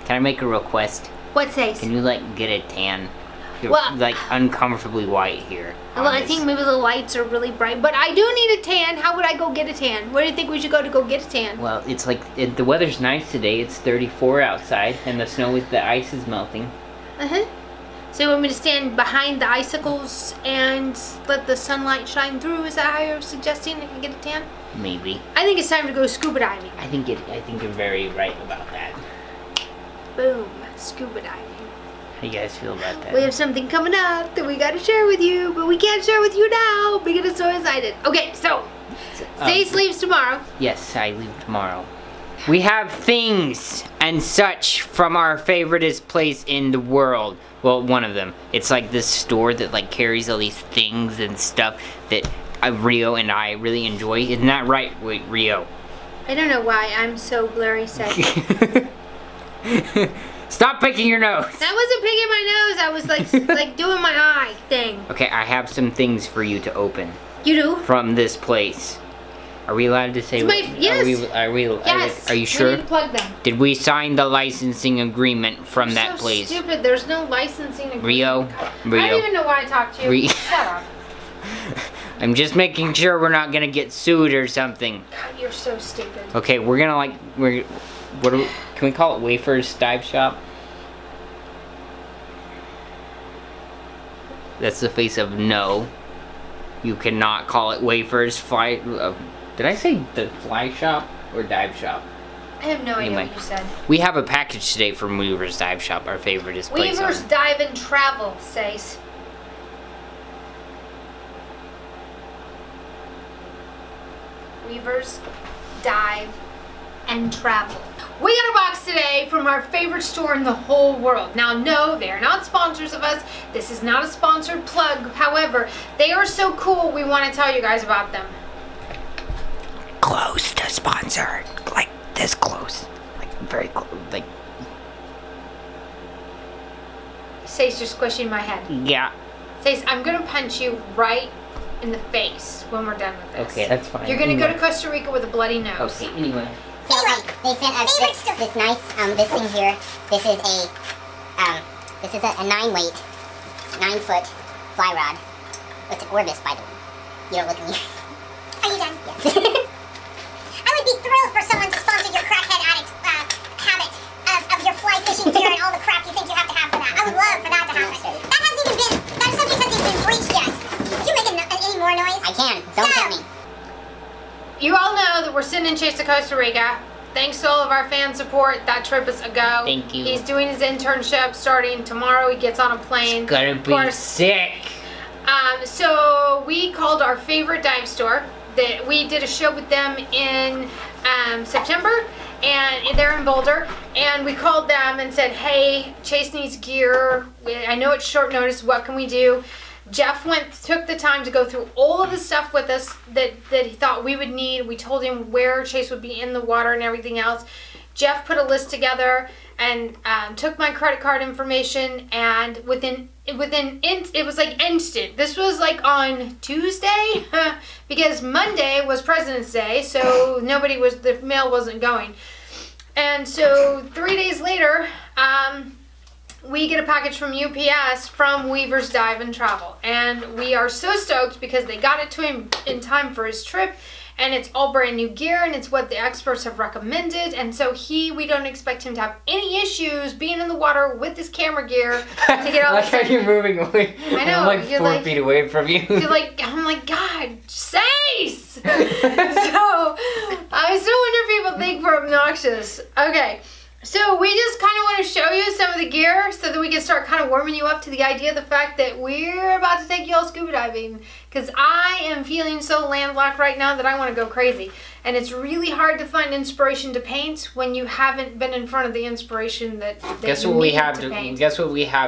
Can I make a request? What, Sace? Can you, like, get a tan? You're, Well, like, uncomfortably white here. Well, I think maybe the lights are really bright, but I do need a tan. How would I go get a tan? Where do you think we should go to go get a tan? Well, it's like, the weather's nice today. It's 34 outside, and the ice is melting. Uh-huh. So you want me to stand behind the icicles and let the sunlight shine through? Is that how you're suggesting I can get a tan? Maybe. I think it's time to go scuba diving. I think you're very right about that. Boom. Scuba diving. How you guys feel about that? We have something coming up that we gotta share with you, but we can't share with you now because it's so excited. Okay, so Sace leaves tomorrow. Yes, I leave tomorrow. We have things and such from our favoriteest place in the world. Well, one of them. It's like this store that like carries all these things and stuff that Rio and I really enjoy. Isn't that right, Rio? I don't know why I'm so blurry sighted. Stop picking your nose. I wasn't picking my nose. I was like doing my eye thing. Okay, I have some things for you to open. You do? From this place. Are we allowed to say? Yes. Yes. Are you sure? We need to plug them. Did we sign the licensing agreement from that place? So stupid. There's no licensing agreement. Rio. I don't even know why I talked to you. Shut up. I'm just making sure we're not gonna get sued or something. God, you're so stupid. Okay, we're gonna can we call it Wafers Dive Shop? That's the face of no. You cannot call it Wafers Fly. Did I say the Fly Shop or Dive Shop? I have no idea what you said. We have a package today from Weaver's Dive Shop, our favoriteest place. Weaver's Dive and Travel, Sace. Weaver's Dive and Travel. We got a box today from our favorite store in the whole world. Now, no, they are not sponsors of us. This is not a sponsored plug. However, they are so cool, we want to tell you guys about them. Close to sponsor. Like this close. Like very close. Like. Sace, you're squishing my head. Yeah. Sace, I'm going to punch you right in the face when we're done with this. Okay, that's fine. You're going to go to Costa Rica with a bloody nose. Okay, anyway. So they sent us this nice this thing here. This is a 9-weight, 9-foot fly rod. It's an Orbis, by the way. You don't look at me. Are you done? Yes. I would be thrilled for someone to sponsor your crackhead addict habit of your fly fishing gear and all the crap you think you have to have for that. I would love for that to happen. That subject hasn't even been breached yet. Did you make any more noise? I can. Don't tell me. You all know that we're sending Chase to Costa Rica. Thanks to all of our fan support. That trip is a go. Thank you. He's doing his internship starting tomorrow. He gets on a plane. It's gonna be sick. So we called our favorite dive store. We did a show with them in September, and they're in Boulder. And we called them and said, "Hey, Chase needs gear. I know it's short notice. What can we do?" Jeff took the time to go through all of the stuff with us that he thought we would need. We told him where Chase would be in the water and everything else. Jeff put a list together and took my credit card information, and it was like instant. This was like on Tuesday because Monday was President's Day, so the mail wasn't going. And so 3 days later, we get a package from UPS from Weaver's Dive and Travel, and we are so stoked because they got it to him in time for his trip, and it's all brand new gear, and it's what the experts have recommended, and so we don't expect him to have any issues being in the water with his camera gear to get all I like how you're moving away. I know. I'm like 4 feet away from you. I'm like, God, Sace! So, I still wonder if people think we're obnoxious. Okay. So we just kind of want to show you some of the gear so that we can start kind of warming you up to the idea of the fact that we're about to take you all scuba diving. Because I am feeling so landlocked right now that I want to go crazy. And it's really hard to find inspiration to paint when you haven't been in front of the inspiration that Guess what we have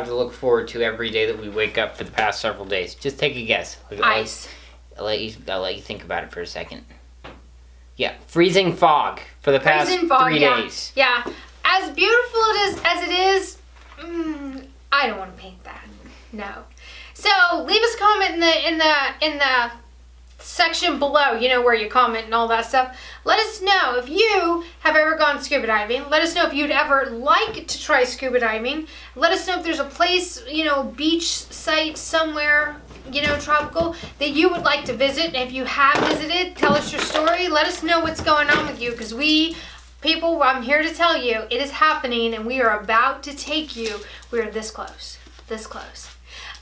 to look forward to every day that we wake up for the past several days. Just take a guess. Ice. I'll let you think about it for a second. Yeah, freezing fog for the past 3 days. Yeah. As beautiful as it is, I don't want to paint that. No. So leave us a comment in the section below, you know, where you comment and all that stuff. Let us know if you have ever gone scuba diving. Let us know if you'd ever like to try scuba diving. Let us know if there's a place, you know, beach site somewhere, you know, tropical, that you would like to visit. And if you have visited, tell us your story. Let us know what's going on with you, because people, I'm here to tell you, it is happening, and we are about to take you. We are this close, this close.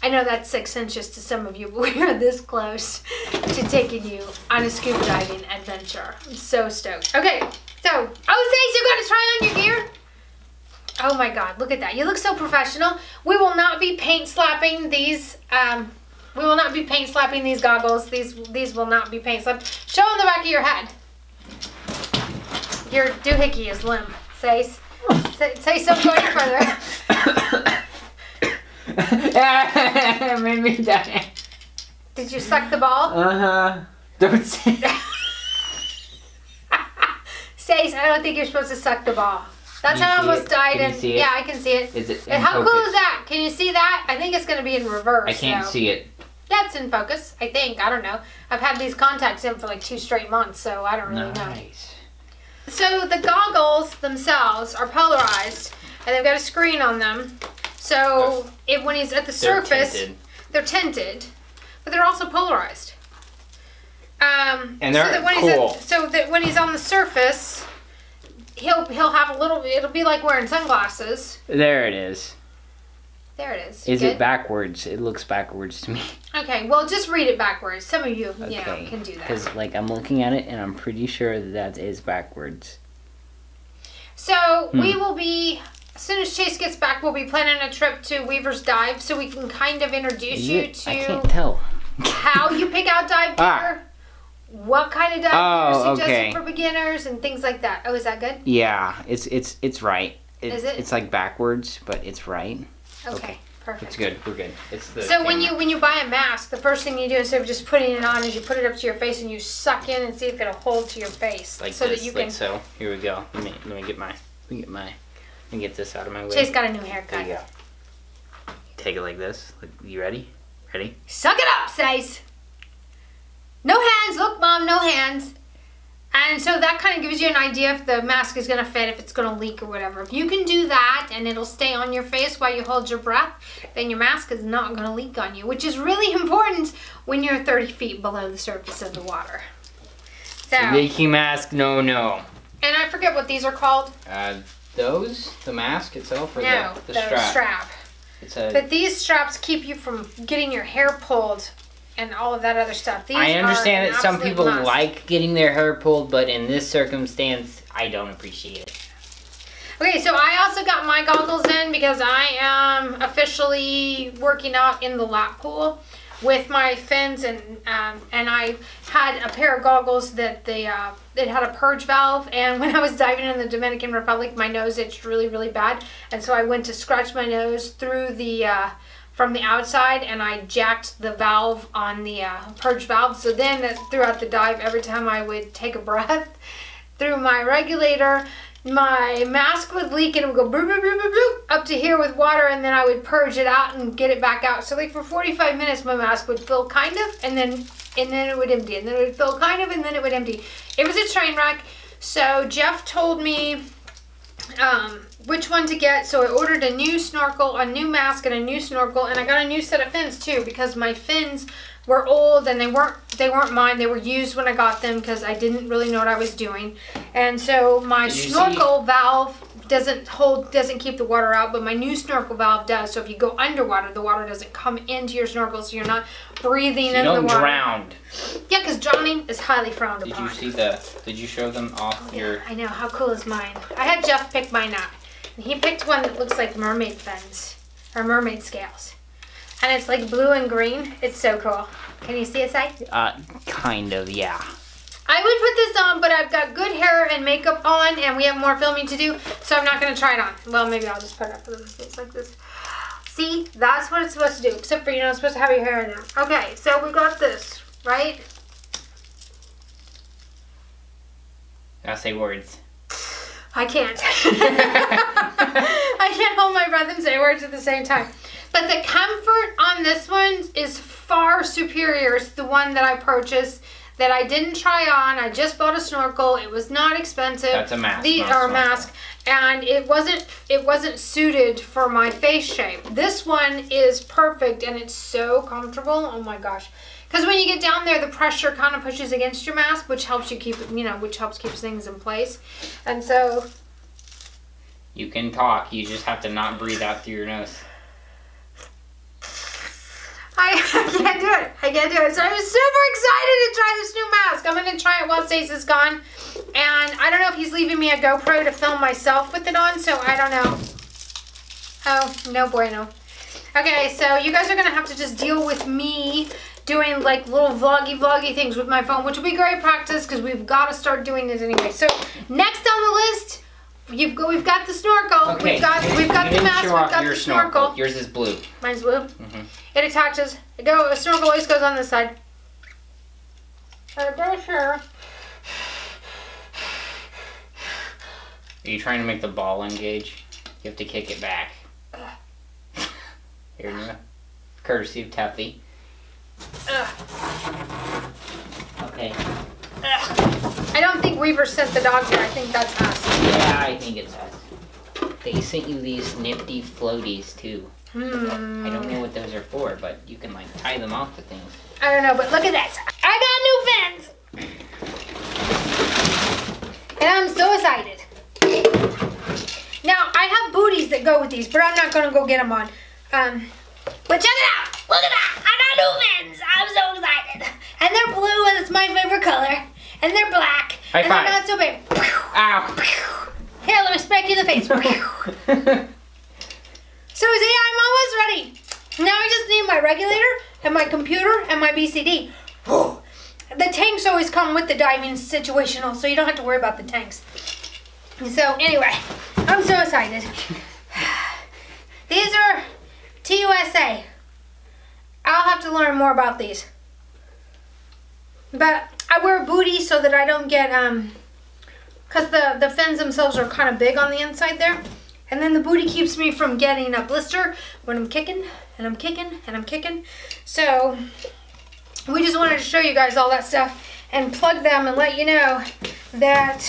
I know that's 6 inches to some of you, but we are this close to taking you on a scuba diving adventure. I'm so stoked. Okay, so, Sace, you gotta try on your gear. Oh my God, look at that. You look so professional. We will not be paint slapping these, we will not be paint slapping these goggles. These will not be paint slapped. Show them the back of your head. Your doohickey is limp, Sace. Say something going further. It made me die. Did you suck the ball? Uh-huh. Don't say that. Sace, I don't think you're supposed to suck the ball. That's how I almost died. Can you see it? Yeah, I can see it. Is it in and how focus? cool is that? Can you see that? I think it's going to be in reverse. I can't see it. Yeah, it's in focus, I think. I don't know. I've had these contacts in for like 2 straight months, so I don't really know. So the goggles themselves are polarized, and they've got a screen on them. So when he's at the surface, they're tinted, but they're also polarized. And they're so that when cool. so that when he's on the surface, he'll have a little. It'll be like wearing sunglasses. There it is. There it is. Is it backwards? It looks backwards to me. Okay, well, just read it backwards. Some of you, you know, can do that. Because, like, I'm looking at it, and I'm pretty sure that is backwards. So, we will be, as soon as Chase gets back, we'll be planning a trip to Weaver's Dive, so we can kind of introduce you to I can't tell. how you pick out dive gear, what kind of dive gear is suggested for beginners, and things like that. Oh, is that good? Yeah, it's right. Is it? It's like backwards, but it's right. Okay, perfect. It's good. We're good. It's the so when you buy a mask, the first thing you do instead of just putting it on is you put it up to your face and you suck in and see if it'll hold to your face, like so this, that you like can. so. Here we go. Let me get this out of my way. Chase got a new haircut. There you go. Take it like this. You ready? Ready? Suck it up, Sace. No hands. Look, Mom, no hands. And so that kind of gives you an idea if the mask is going to fit, if it's going to leak or whatever. If you can do that and it'll stay on your face while you hold your breath, then your mask is not going to leak on you, which is really important when you're 30 feet below the surface of the water. So, leaky mask, no. And I forget what these are called. The mask itself, or no, the strap? But these straps keep you from getting your hair pulled and all of that other stuff. These I understand that some people must. like getting their hair pulled, but in this circumstance, I don't appreciate it. Okay, so I also got my goggles in because I am officially working out in the lap pool with my fins, and I had a pair of goggles that it had a purge valve, and when I was diving in the Dominican Republic, my nose itched really, really bad, and so I went to scratch my nose through the from the outside, and I jacked the valve on the purge valve. So then throughout the dive, every time I would take a breath through my regulator, my mask would leak and it would go bloop, bloop, bloop, bloop, bloop, up to here with water, and then I would purge it out and get it back out. So like for 45 minutes my mask would fill kind of, and then it would empty, and then it would fill kind of, and then it would empty. It was a train wreck. So Jeff told me which one to get, so I ordered a new snorkel, a new mask, and a new snorkel, and I got a new set of fins too, because my fins were old and they weren't mine. They were used when I got them because I didn't really know what I was doing. And so my snorkel valve doesn't keep the water out, but my new snorkel valve does. So if you go underwater, the water doesn't come into your snorkel, so you're not breathing in the water. You don't drown. Yeah, because drowning is highly frowned upon. Did you show them off your... I know, how cool is mine? I had Jeff pick mine up. And he picked one that looks like mermaid fins, or mermaid scales. And it's like blue and green. It's so cool. Can you see it, Sai? Kind of, yeah. I would put this on, but I've got good hair and makeup on, and we have more filming to do, so I'm not going to try it on. Well, maybe I'll just put it up with this face like this. See? That's what it's supposed to do, except for you're not supposed to have your hair in there. Okay, so we got this, right? Now say words. I can't. I can't hold my breath and say words at the same time. But the comfort on this one is far superior to the one that I purchased that I didn't try on. I just bought a snorkel. It was not expensive. That's a mask. Or a mask. And it wasn't suited for my face shape. This one is perfect and it's so comfortable. Oh my gosh. Because when you get down there, the pressure kind of pushes against your mask, which helps you keep it, which helps keep things in place. And so you can talk, you just have to not breathe out through your nose. I can't do it. I can't do it. So I'm super excited to try this new mask. I'm going to try it while Sace is gone. And I don't know if he's leaving me a GoPro to film myself with it on, so I don't know. Oh, no bueno. Okay, so you guys are going to have to just deal with me doing like little vloggy things with my phone, which will be great practice because we've got to start doing it anyway. So next on the list, we've got the snorkel. Okay. We've got the mask. We've got the snorkel. Yours is blue. Mine's blue. It attaches. A snorkel always goes on this side. Sure. Are you trying to make the ball engage? You have to kick it back. Here you go. Courtesy of Tuffy. Okay. I don't think Weaver sent the dog here. I think that's us. Yeah, I think it's us. They sent you these nifty floaties too. I don't know what those are for, but you can like tie them off to things. I don't know, but look at this. I got new fins! And I'm so excited. Now, I have booties that go with these, but I'm not going to go get them on. But check it out. Look at that. I got new fins. I'm so excited. And they're blue, and it's my favorite color. And they're black. High five. They're not so big. Ow. Here, let me smack you in the face. So, see, I'm almost ready. Now I just need my regulator and my computer and my BCD. The tanks always come with the diving situational, so you don't have to worry about the tanks. So, anyway, I'm so excited. These are TUSA. I'll have to learn more about these. But I wear booties so that I don't get, because the fins themselves are kind of big on the inside there. And then the booty keeps me from getting a blister when I'm kicking, and I'm kicking, and I'm kicking. So, we just wanted to show you guys all that stuff and plug them and let you know that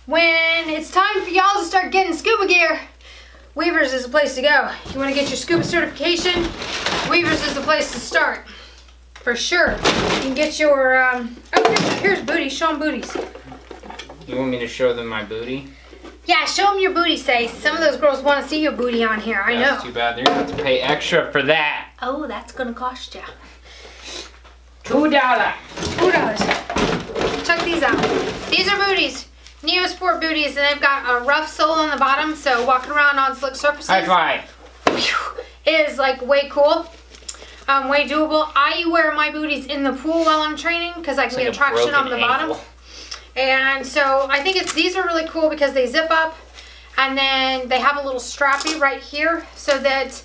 when it's time for y'all to start getting scuba gear, Weaver's is the place to go. If you want to get your scuba certification, Weaver's is the place to start. For sure. You can get your, oh, here's booties. Show them booties. You want me to show them my booty? Yeah, show them your booty, Sace. Some of those girls want to see your booty on here. I know. That's too bad. They're going to have to pay extra for that. Oh, that's going to cost you. $2. $2. Check these out. These are booties. Neosport booties, and they've got a rough sole on the bottom, so walking around on slick surfaces. High five. Is like way cool. Way doable. I wear my booties in the pool while I'm training because I can get traction on the bottom. And so I think these are really cool because they zip up, and then they have a little strappy right here so that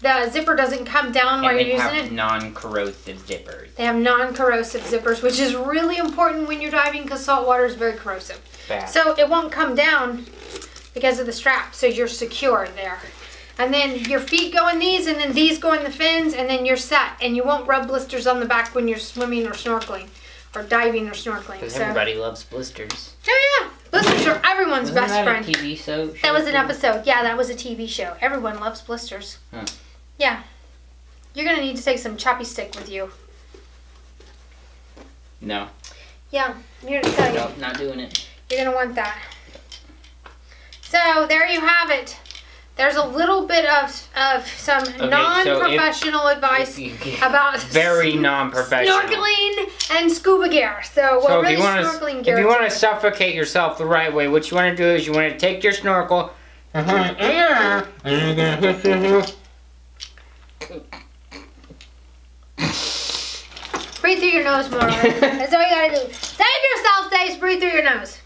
the zipper doesn't come down while you're using it. They have non-corrosive zippers. They have non-corrosive zippers, which is really important when you're diving because salt water is very corrosive. Bad. So it won't come down because of the strap, so you're secure there. And then your feet go in these, and then these go in the fins, and then you're set. And you won't rub blisters on the back when you're swimming or snorkeling. Or diving or snorkeling. Because everybody loves blisters. Oh yeah, blisters are everyone's best friend. Wasn't that a TV show? That was an episode. Yeah, that was a TV show. Everyone loves blisters. Huh. Yeah. You're going to need to take some choppy stick with you. No. Yeah, I'm here to tell you. Nope, not doing it. You're going to want that. So, there you have it. There's a little bit of some non-professional advice about very non-professional snorkeling and scuba gear. So really snorkeling gear. If you want to suffocate yourself the right way, what you want to do is you want to take your snorkel and you're going to breathe through your nose more. That's all you got to do. Save yourself, Sace. Breathe through your nose.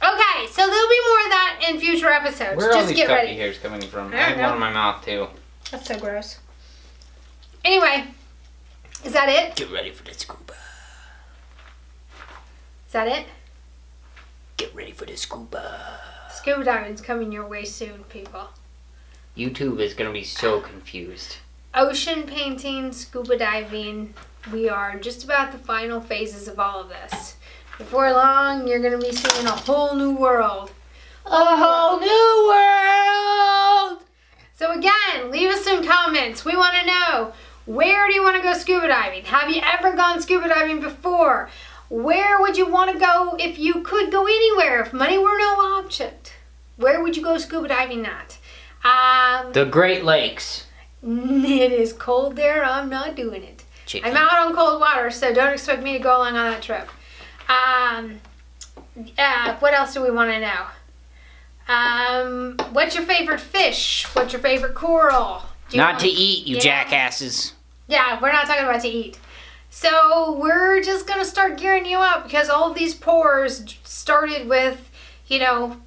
Okay, so there'll be more of that in future episodes. Where are all Just these get ready. hairs coming from? I have one in my mouth too. That's so gross. Anyway, is that it? Get ready for the scuba. Is that it? Get ready for the scuba. Scuba diving's coming your way soon, people. YouTube is going to be so confused. ocean painting, scuba diving. We are just about the final phases of all of this. Before long, you're going to be seeing a whole new world. A whole new world! So again, leave us some comments. We want to know, where do you want to go scuba diving? Have you ever gone scuba diving before? Where would you want to go if you could go anywhere, if money were no object? Where would you go scuba diving at? The Great Lakes. It is cold there. I'm not doing it. Chicken. I'm out on cold water, so don't expect me to go along on that trip. What else do we want to know? What's your favorite fish? What's your favorite coral? Not to eat, you jackasses. Yeah, we're not talking about to eat. So we're just going to start gearing you up because all of these pours started with, you know,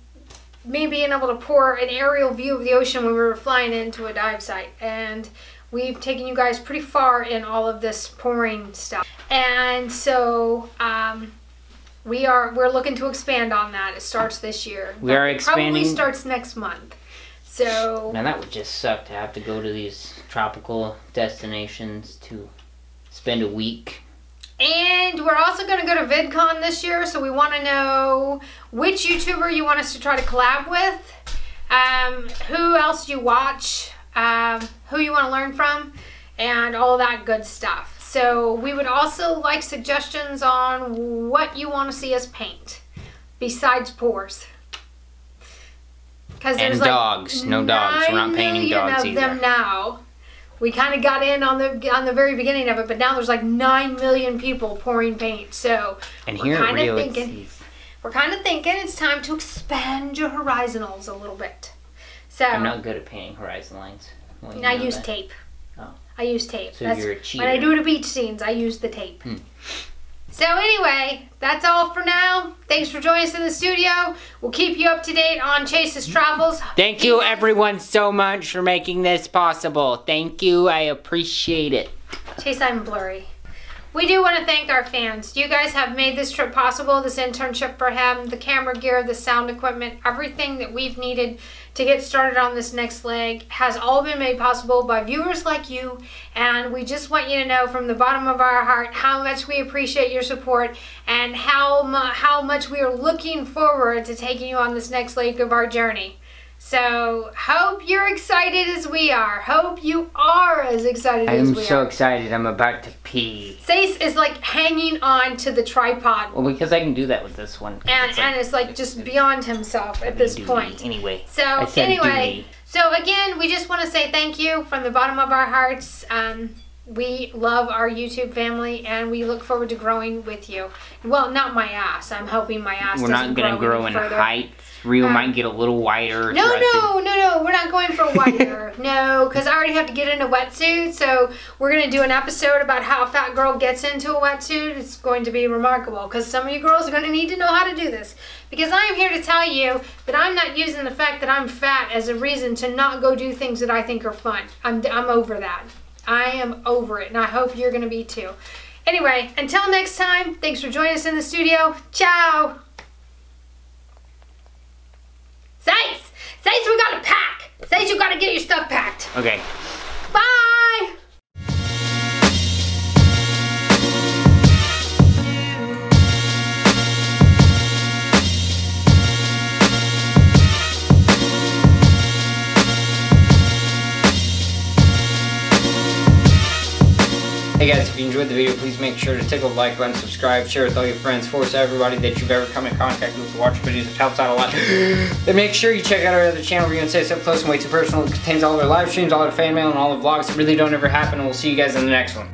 me being able to pour an aerial view of the ocean when we were flying into a dive site. And we've taken you guys pretty far in all of this pouring stuff. And so we're looking to expand on that. It starts this year. We are expanding. Probably starts next month. So man, that would just suck to have to go to these tropical destinations to spend a week. And we're also going to go to VidCon this year, so we want to know which YouTuber you want us to try to collab with, who else you watch, who you want to learn from, and all that good stuff. So we would also like suggestions on what you want to see us paint, besides pours. And like dogs. No dogs. We're not painting dogs either. Them now. We kind of got in on the very beginning of it, but now there's like 9 million people pouring paint. So and here we're kind of thinking it's time to expand your horizonals a little bit. So I'm not good at painting horizon lines. Well, I use tape. Oh. I use tape. So you're a cheater. When I do the beach scenes, I use the tape. So anyway, that's all for now. Thanks for joining us in the studio. We'll keep you up to date on Chase's travels. Thank you everyone so much for making this possible. Thank you. I appreciate it. Chase, I'm blurry. We do want to thank our fans. You guys have made this trip possible, this internship for him, the camera gear, the sound equipment, everything that we've needed to get started on this next leg has all been made possible by viewers like you, and we just want you to know from the bottom of our heart how much we appreciate your support and how much we are looking forward to taking you on this next leg of our journey. So, hope you're excited as we are. Hope you are as excited as we are. I'm so excited. I'm about to pee. Sace is like hanging on to the tripod. Well, because I can do that with this one. And it's like just beyond himself at this point. Anyway. So, anyway. So, again, we just want to say thank you from the bottom of our hearts. We love our YouTube family, and we look forward to growing with you. Well, not my ass. I'm hoping my ass doesn't grow any further. We're not going to grow in height. Rio might get a little wider. No. We're not going for wider. No, because I already have to get in a wetsuit. So we're going to do an episode about how a fat girl gets into a wetsuit. It's going to be remarkable because some of you girls are going to need to know how to do this. Because I am here to tell you that I'm not using the fact that I'm fat as a reason to not go do things that I think are fun. I'm over that. I am over it, and I hope you're going to be too. Anyway, until next time, thanks for joining us in the studio. Ciao! Sace! Sace, we gotta pack! Sace, you gotta get your stuff packed. Okay. Bye! Hey guys, if you enjoyed the video, please make sure to tickle the like button, subscribe, share with all your friends, force everybody that you've ever come in contact with to watch videos. It helps out a lot. Then make sure you check out our other channel, Rio&Sace, up close and way too personal. It contains all of our live streams, all of our fan mail, and all the vlogs that really don't ever happen, and we'll see you guys in the next one.